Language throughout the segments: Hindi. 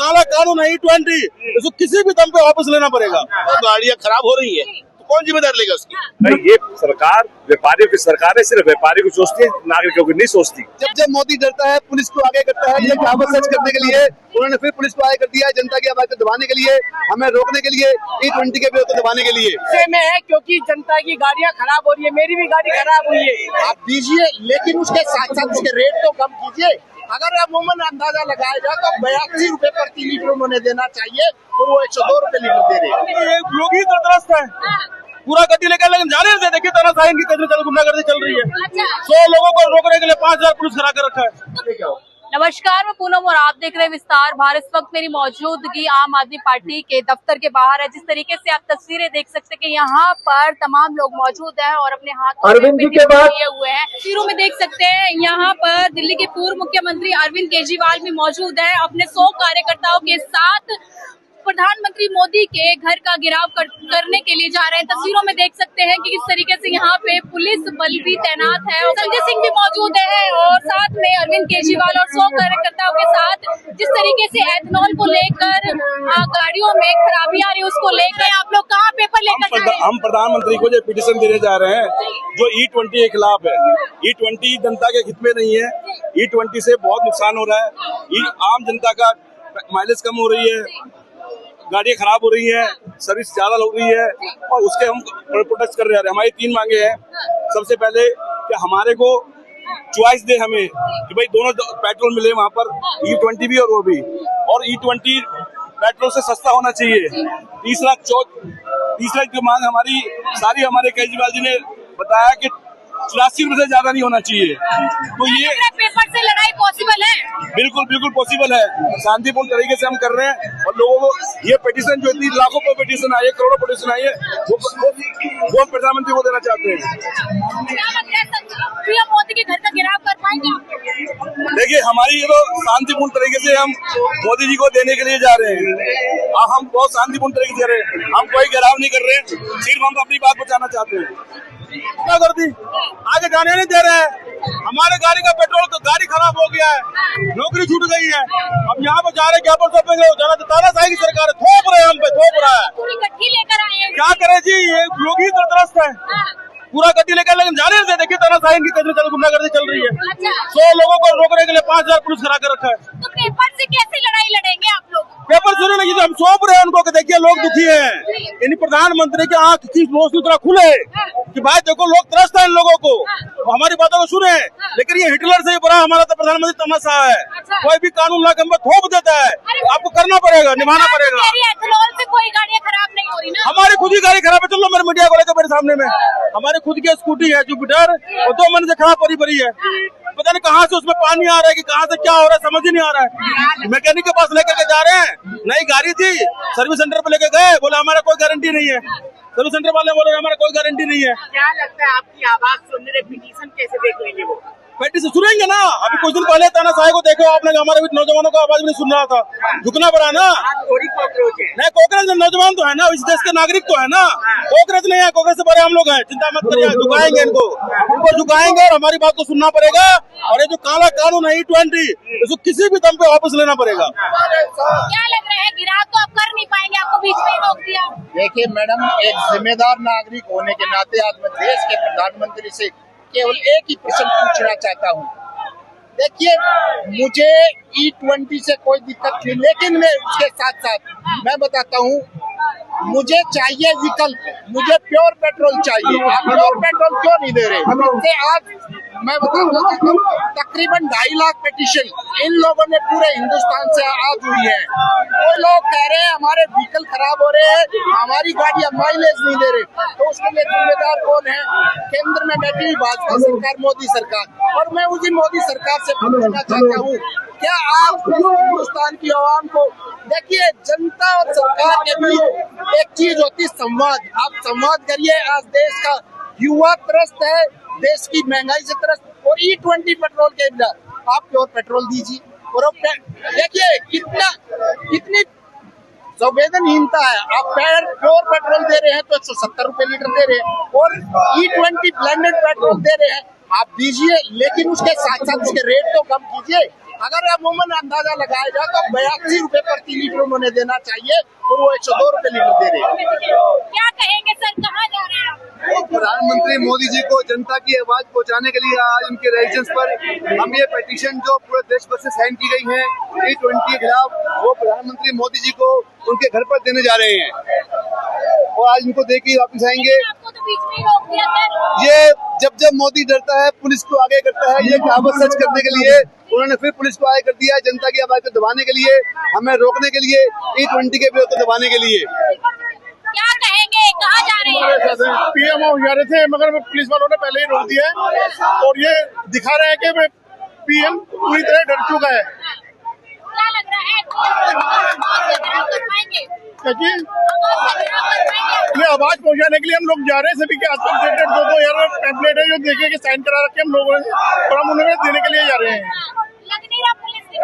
काला कानून है E20, इसको किसी भी दम पे वापस लेना पड़ेगा। तो गाड़ियाँ खराब हो रही है तो कौन जिम्मेदार लेगा उसकी? नहीं, ये सरकार व्यापारियों की सरकार है, सिर्फ व्यापारी को सोचती है, नागरिकों की नहीं सोचती। जब मोदी डरता है पुलिस को आगे करता है, ये कहावत सच करने के लिए उन्होंने फिर पुलिस को आगे कर दिया है, जनता की आवाज को दबाने के लिए, हमें रोकने के लिए, E20 के विरोध को दबाने के लिए। में है क्योंकि जनता की गाड़ियाँ खराब हो रही है, मेरी भी गाड़ी खराब हुई है। आप दीजिए, लेकिन उसके साथ साथ उसके रेट तो कम कीजिए। अगर अमूमन अंदाजा लगाया जाए तो 82 रुपए प्रति लीटर उन्होंने देना चाहिए और वो 102 रुपए लीटर दे रहे हैं। लोग ही तंदुरुस्त है, पूरा गड्डी लेकर, लेकिन जाने से देखिए तानाशाही की कितनी गुंडागर्दी चल रही है। 100 लोगों को रोकने के लिए 5000 पुलिस खड़ा कर रखा है। नमस्कार, मैं पूनम और आप देख रहे हैं विस्तार भारत। इस वक्त मेरी मौजूदगी आम आदमी पार्टी के दफ्तर के बाहर है। जिस तरीके से आप तस्वीरें देख सकते हैं कि यहाँ पर तमाम लोग मौजूद हैं और अपने हाथ अरविंद जी के बाद लिए हुए हैं। तस्वीरों में देख सकते हैं यहाँ पर दिल्ली के पूर्व मुख्यमंत्री अरविंद केजरीवाल भी मौजूद है। अपने 100 कार्यकर्ताओं के साथ प्रधानमंत्री मोदी के घर का घेराव करने के लिए जा रहे हैं। तस्वीरों में देख सकते हैं कि किस तरीके से यहाँ पे पुलिस बल भी तैनात है और संजय सिंह भी मौजूद है और साथ में अरविंद केजरीवाल और 100 कार्यकर्ताओं के साथ जिस तरीके से एथेनॉल को लेकर गाड़ियों में खराबी आ रही है उसको लेकर आप लोग कहाँ पेपर लेकर जा रहे हैं? हम प्रधानमंत्री को जो पिटीशन देने जा रहे हैं जो E20 के खिलाफ है। E20 जनता के हित में नहीं है। E20 से बहुत नुकसान हो रहा है। आम जनता का माइलेज कम हो रही है, गाड़ियाँ खराब हो रही है, सर्विस ज्यादा हो रही है और उसके हम प्रोटेस्ट कर रहे हैं। हमारी 3 मांगे हैं। सबसे पहले कि हमारे को चॉइस दे हमें कि भाई दोनों पेट्रोल मिले वहाँ पर, E20 भी और वो भी, और E20 पेट्रोल से सस्ता होना चाहिए। तीसरा जो मांग हमारे केजरीवाल जी ने बताया कि 84 रुपए से ज्यादा नहीं होना चाहिए। तो ये पेपर से लड़ाई पॉसिबल है? बिल्कुल पॉसिबल है। शांतिपूर्ण तरीके से हम कर रहे हैं और लोगों को ये पिटीशन जो इतनी लाखों पे पिटीशन आई है, करोड़ों पिटीशन आई है, वो प्रधानमंत्री को देना चाहते हैं। पीएम मोदी के घर का घेराव कर पाएंगे आप? देखिए, हमारी ये तो शांतिपूर्ण तरीके से हम मोदी जी को देने के लिए जा रहे हैं। हम बहुत शांतिपूर्ण तरीके से रहे हैं, हम कोई घेराव नहीं कर रहे हैं, सिर्फ हम अपनी बात बताना चाहते हैं। क्या कर दी, आगे जाने नहीं दे रहे हैं। हमारे गाड़ी का पेट्रोल तो गाड़ी खराब हो गया है, नौकरी छूट गई है। अब यहाँ पे जा रहे क्या तानाशाही की सरकार है, थोप रहे हैं, हम पे थोप रहा है। पूरी गड्डी लेकर आए हैं। क्या करे जी, ये लोग ही तंदुरुस्त है, पूरा गड्डी लेकर, लेकिन जाने से देखिए तानाशाही की कितनी गुंडागर्दी चल रही है। 100 लोगों को रोकने के लिए 5000 पुलिस खड़ा कर रखा है। तो पेपर से कैसे लड़ाई लड़ेंगे आप लोग? पेपर सुने नहीं, हम सौंप रहे हैं उनको कि देखिए लोग दुखी हैं। इन प्रधानमंत्री की आंख की रोशनी तरह खुले कि भाई देखो लोग त्रस्त है इन लोगों को, हमारी बातों को सुने। लेकिन ये हिटलर से ही बड़ा हमारा तो प्रधानमंत्री तमाशा है। कोई भी कानून ला के हम पे थोप देता है, आपको करना पड़ेगा, निभाना पड़ेगा। एथेनॉल से कोई गाड़ियाँ खराब नहीं हो रही ना? हमारी खुद ही गाड़ी खराब है। चलो मेरे मीडिया को लेकर मेरे सामने में हमारी खुद की स्कूटी है जुपिटर और 2 महीने से खराब पड़ी है। पता नहीं कहाँ से उसमें पानी आ रहा है कि कहाँ से क्या हो रहा है, समझ ही नहीं आ रहा है। मैकेनिक के पास लेकर के जा रहे हैं, नई गाड़ी थी, सर्विस सेंटर पे लेके गए, बोले हमारा कोई गारंटी नहीं है। सर्विस सेंटर वाले बोले हमारा कोई गारंटी नहीं है। क्या लगता है आपकी आवाज सुन रहे, पिटीशन कैसे देख लेंगे वो? पेटी से सुनेंगे ना। अभी कुछ दिन पहले तानाशाही को देखो आपने, हमारे भी नौजवानों का आवाज भी नहीं सुन रहा था, झुकना पड़ा ना। थोड़ी कॉकरोच है नहीं, कांग्रेस नौजवान तो है ना, इस देश के नागरिक तो है ना। कांग्रेस नहीं है, कांग्रेस से बड़े हम लोग हैं, चिंता मत करिए, झुकाएंगे इनको झुकाएंगे और हमारी बात को सुनना पड़ेगा। और ये जो काला कानून है E20, इसको किसी भी दम पे वापस लेना पड़ेगा। क्या लग रहा है, गिराव तो आप कर नहीं पाएंगे, आपको बीच में ही रोक दिया? देखिए मैडम, एक जिम्मेदार नागरिक होने के नाते आज मैं देश के प्रधानमंत्री से केवल एक ही प्रश्न पूछना चाहता हूँ। देखिए, मुझे E20 से कोई दिक्कत नहीं, लेकिन मैं उसके साथ साथ मैं बताता हूँ, मुझे चाहिए विकल्प, मुझे प्योर पेट्रोल चाहिए। आप प्योर पेट्रोल क्यों नहीं दे रहे? आज मैं बताऊँ तकरीबन 2.5 लाख पिटीशन इन लोगों ने पूरे हिंदुस्तान से आज हुई है। कोई लोग कह रहे हैं हमारे व्हीकल खराब हो रहे हैं, हमारी गाड़ियाँ माइलेज नहीं दे रहे, तो उसके लिए जिम्मेदार कौन है? केंद्र में बैठी हुई भाजपा सरकार, मोदी सरकार। और मैं उसी मोदी सरकार से पूछना चाहता हूँ, क्या आप हिंदुस्तान की आवाम को, देखिए जनता और सरकार के बीच एक चीज होती संवाद, आप संवाद करिए। आज देश का युवा त्रस्त है, देश की महंगाई से त्रस्त, और E20 पेट्रोल के अंदर आप प्योर पेट्रोल दीजिए। और देखिए कितनी संवेदनहीनता है। आप प्योर पेट्रोल दे रहे हैं तो 170 रुपए लीटर दे रहे हैं, और E20 ब्लेंडेड पेट्रोल दे रहे हैं। आप दीजिए, लेकिन उसके साथ साथ उसके रेट तो कम कीजिए। अगर अमूमन अंदाजा लगाया जाए तो 82 रुपए प्रति लीटर उन्होंने देना चाहिए और वो 102 रुपए लीटर दे रहे हैं। क्या कहेंगे सर, कहाँ जा रहे हैं आप? प्रधानमंत्री मोदी जी को जनता की आवाज पहुंचाने के लिए आज उनके रेजिडेंस पर हम ये पिटीशन जो पूरे देश भर से साइन की गई है E20 के खिलाफ, वो प्रधानमंत्री मोदी जी को उनके घर पर देने जा रहे हैं और आज उनको दे के वापिस आएंगे। आपको तो बीच में ही रोक दिया सर। ये जब मोदी डरता है पुलिस को आगे करता है, ये कहावत सच करने के लिए उन्होंने फिर पुलिस को आगे कर दिया है, जनता की आवाज को दबाने के लिए, हमें रोकने के लिए, E20 के विरोध को दबाने के लिए। क्या कहेंगे, कहाँ जा रहे हैं? पीएम जा रहे थे मगर पुलिस वालों ने पहले ही रोक दिया है और ये दिखा रहे हैं कि पीएम पूरी तरह डर चुका है। क्या लग रहा है, कर पाएंगे? ये आवाज पहुंचाने के लिए हम लोग जा रहे हैं, सभी के हाथ में 2-2 यार पैम्पलेट है जो देखे कि साइन करा रखे हम लोगों ने और हम उन्हें देने के लिए जा रहे हैं। लग नहीं रहा पुलिस की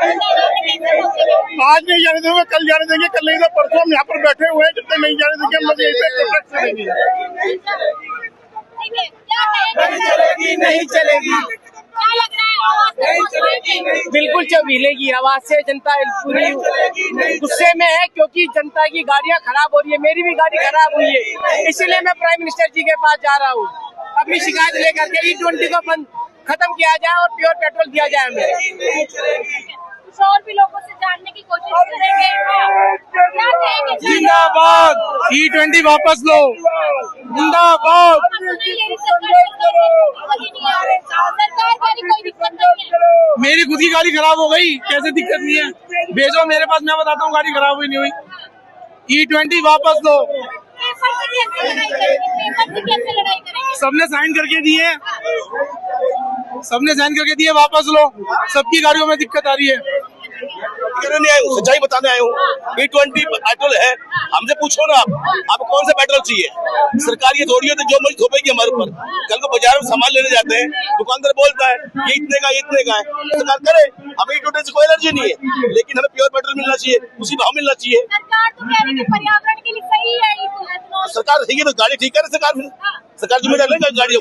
आज नहीं जाने देंगे, कल जाने देंगे, कल नहीं तो परसों हम यहाँ पर बैठे हुए हैं, जब तक नहीं जाने देंगे हम लोग यहीं पे प्रोटेस्ट करेंगे। ठीक है, क्या कहेंगे? नहीं चलेगी, नहीं चलेगी, क्या लग रहा है, आवाज बिल्कुल चबीलेगी आवाज से। जनता पूरी गुस्से में है क्योंकि जनता की गाड़ियां खराब हो रही है, मेरी भी गाड़ी खराब हुई है, इसीलिए मैं प्राइम मिनिस्टर जी के पास जा रहा हूँ अपनी शिकायत लेकर के E20 को बंद खत्म किया जाए और प्योर पेट्रोल दिया जाए हमें। कुछ और भी लोगों से जानने की कोशिश करेंगे। क्या कहेंगे? जिंदाबाद, E20 वापस लो, जिंदाबाद। सरकार का कोई दिक्कत नहीं है। मेरी खुद की गाड़ी खराब हो गई, कैसे दिक्कत नहीं है, भेजो मेरे पास, मैं बताता हूँ गाड़ी खराब हुई नहीं हुई। E20 वापस दो। पेपर से कैसे लड़ाई करेंगे? पेपर से कैसे लड़ाई करेंगे? सबने साइन करके दिए, सबने साइन करके दिए, वापस लो। सबकी गाड़ियों में दिक्कत आ रही है। नहीं आया हूँ, सच्चाई बताने आया हूँ। E20 पेट्रोल है, हमसे पूछो ना आप कौन सा पेट्रोल चाहिए। सरकार ये थोड़ी है जो मर्जी थोपेगी हमारे ऊपर। कल को बाजार में सामान लेने जाते हैं, दुकानदार बोलता है ये इतने का, ये इतने का है, सरकार करे। हमें E20 से कोई एलर्जी नहीं है, लेकिन हमें प्योर पेट्रोल मिलना चाहिए, उसी भाव मिलना चाहिए। सरकार तो कह रही है पर्यावरण के लिए सही है इथेनॉल। सरकार ठीक है तो गाड़ी ठीक करे सरकार जिम्मेदार लेगा गाड़ियों।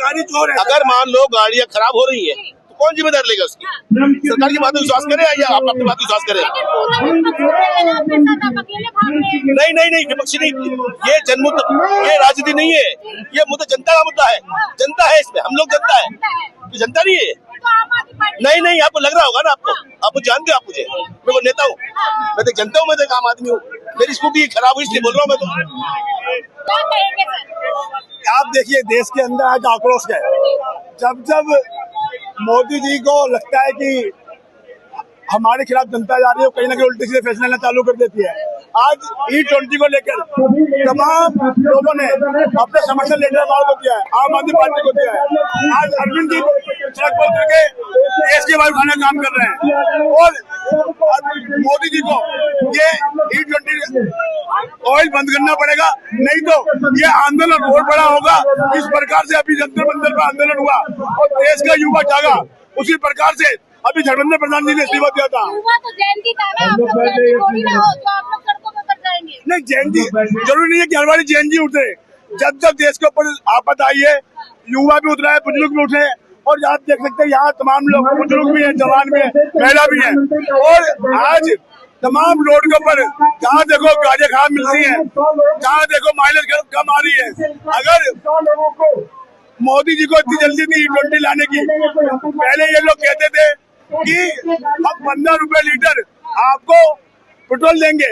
अगर मान लो गाड़ियाँ खराब हो रही है तो कौन जिम्मेदार लेगा उसकी? सरकार की बात में विश्वास करे या आप अपनी बात विश्वास करे? नहीं, विपक्षी नहीं, ये जनमुद्दा, ये राजनीति नहीं है, ये मुद्दा जनता का मुद्दा है। जनता है इसमें, हम लोग जनता है, ये जनता नहीं है। नहीं, आपको लग रहा होगा ना, आपको जानते हो आप मुझे, मैं को नेता हूँ, मैं तो जनता हूँ, मैं तो आम आदमी हूँ। मेरी स्कूटी खराब हुई इसलिए बोल रहा हूँ मैं तो। आप देखिए देश के अंदर आज आक्रोश है, जब मोदी जी को लगता है कि हमारे खिलाफ जनता जा रही है, कहीं ना कहीं उल्टे सीधे फैसले लेना चालू कर देती है। आज E20 को लेकर तमाम लोगों ने अपने समर्थन लेटर को किया है, आम आदमी पार्टी को दिया है। आज अरविंद जी सड़क पर करके देश के वायु खाना काम कर रहे हैं और मोदी जी को ये E20 ऑयल बंद करना पड़ेगा, नहीं तो ये आंदोलन और बड़ा होगा। इस प्रकार से अभी जंतर मंतर पर आंदोलन हुआ और देश का युवा जागा, उसी प्रकार से अभी धर्मेंद्र प्रधान जी ने इस्तीफा दिया था। युवा तो जयंती था ना, आप लोग जयंती थोड़ी ना हो जो आप लोग सड़कों पर जाएंगे। नहीं, जयंती जरूरी नहीं है कि हर बार जयंती उठे। जब देश के ऊपर आफत आई है, युवा भी उतरा है, बुजुर्ग भी उठे, और आप देख सकते हैं यहाँ तमाम लोग, बुजुर्ग भी है, जवान भी है, महिला भी है, और आज तमाम रोड के ऊपर जहाँ देखो गाड़ियाँ खराब मिलती हैं, जहाँ देखो माइलेज कम आ रही है। अगर मोदी जी को इतनी जल्दी थी E20 लाने की, पहले ये लोग कहते थे कि हम 15 रुपए लीटर आपको पेट्रोल देंगे,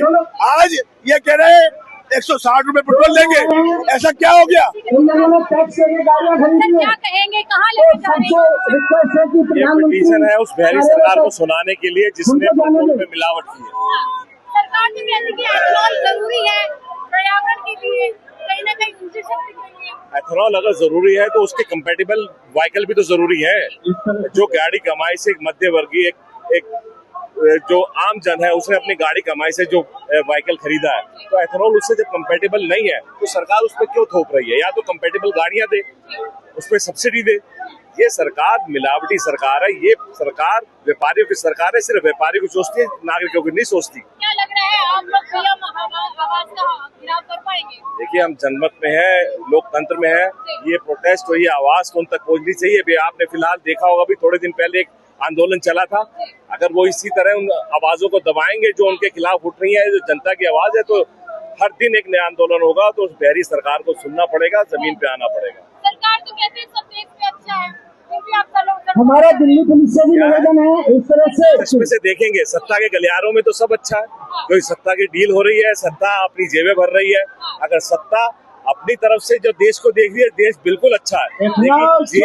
आज ये कह रहे हैं 160 रुपए पेट्रोल देंगे। ऐसा क्या हो गया? क्या कहेंगे, कहाँ लेके जा रहे हैं? ये पिटीशन है उस बिहारी सरकार को सुनाने के लिए जिसने पेट्रोल में मिलावट की है। सरकार तो कहती है कि एथेनॉल जरूरी है पर्यावरण के लिए, कहीं ना कहीं ऊर्जा शक्ति के लिए। एथेनॉल अगर जरूरी है तो उसके कंपैटिबल व्हीकल भी तो जरूरी है। जो गाड़ी कमाई से एक मध्य वर्गीय एक जो आम जन है उसने अपनी गाड़ी कमाई से जो व्हीकल खरीदा है, तो एथेनॉल उससे जब कंपैटिबल नहीं है तो सरकार उस पर क्यों थोप रही है? या तो कंपैटिबल गाड़ियां दे, उस पर सब्सिडी दे। ये सरकार मिलावटी सरकार है, ये सरकार व्यापारियों की सरकार है, सिर्फ व्यापारी को सोचती है, नागरिकों को नहीं सोचती। क्या लग रहा है है आप लोग पीएम आवास का घिराव कर पाएंगे? देखिए, हम जनमत में है, लोकतंत्र में है, ये प्रोटेस्ट और ये आवाज तो उन तक पहुंचनी चाहिए। अभी आपने फिलहाल देखा होगा, भी थोड़े दिन पहले एक आंदोलन चला था। अगर वो इसी तरह उन आवाजों को दबाएंगे जो उनके खिलाफ उठ रही है, जो जनता की आवाज है, तो हर दिन एक नया आंदोलन होगा। तो उस बहरी सरकार को सुनना पड़ेगा, जमीन पे आना पड़ेगा। सरकार तो कहते हैं सब देश में अच्छा है, फिर भी आप हमारा दिल्ली पुलिस से भी निवेदन है इस तरह से। इसमें से देखेंगे, सत्ता के गलियारों में तो सब अच्छा है, क्योंकि सत्ता की डील हो रही है, सत्ता अपनी जेबें भर रही है। अगर सत्ता अपनी तरफ से जो देश को देख रही है, देश बिल्कुल अच्छा है। लेकिन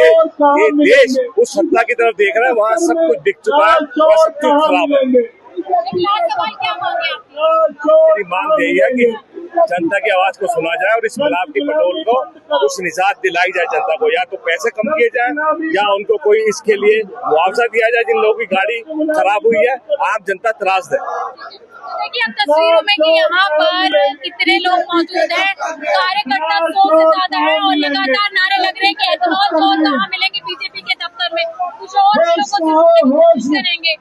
ये देश उस सत्ता की तरफ देख रहा है, वहाँ सब कुछ दिख चुका है, वहाँ सब कुछ खराब है। सवाल क्या मांगे आपकी? मेरी मांग यही है कि जनता की आवाज को सुना जाए और इस मिलावटी पेट्रोल को कुछ निजात दिलाई जाए जनता को। या तो पैसे कम किए जाए या उनको कोई इसके लिए मुआवजा दिया जाए जिन लोगों की गाड़ी खराब हुई है। आम जनता त्रासद है। देखिए आप तस्वीरों में कि यहाँ पर कितने लोग मौजूद हैं, कार्यकर्ता 100 से ज्यादा है और लगातार नारे लग रहे हैं कि एथेनॉल जोन कहाँ मिलेंगे बीजेपी के दफ्तर में। कुछ और लोगों से करेंगे।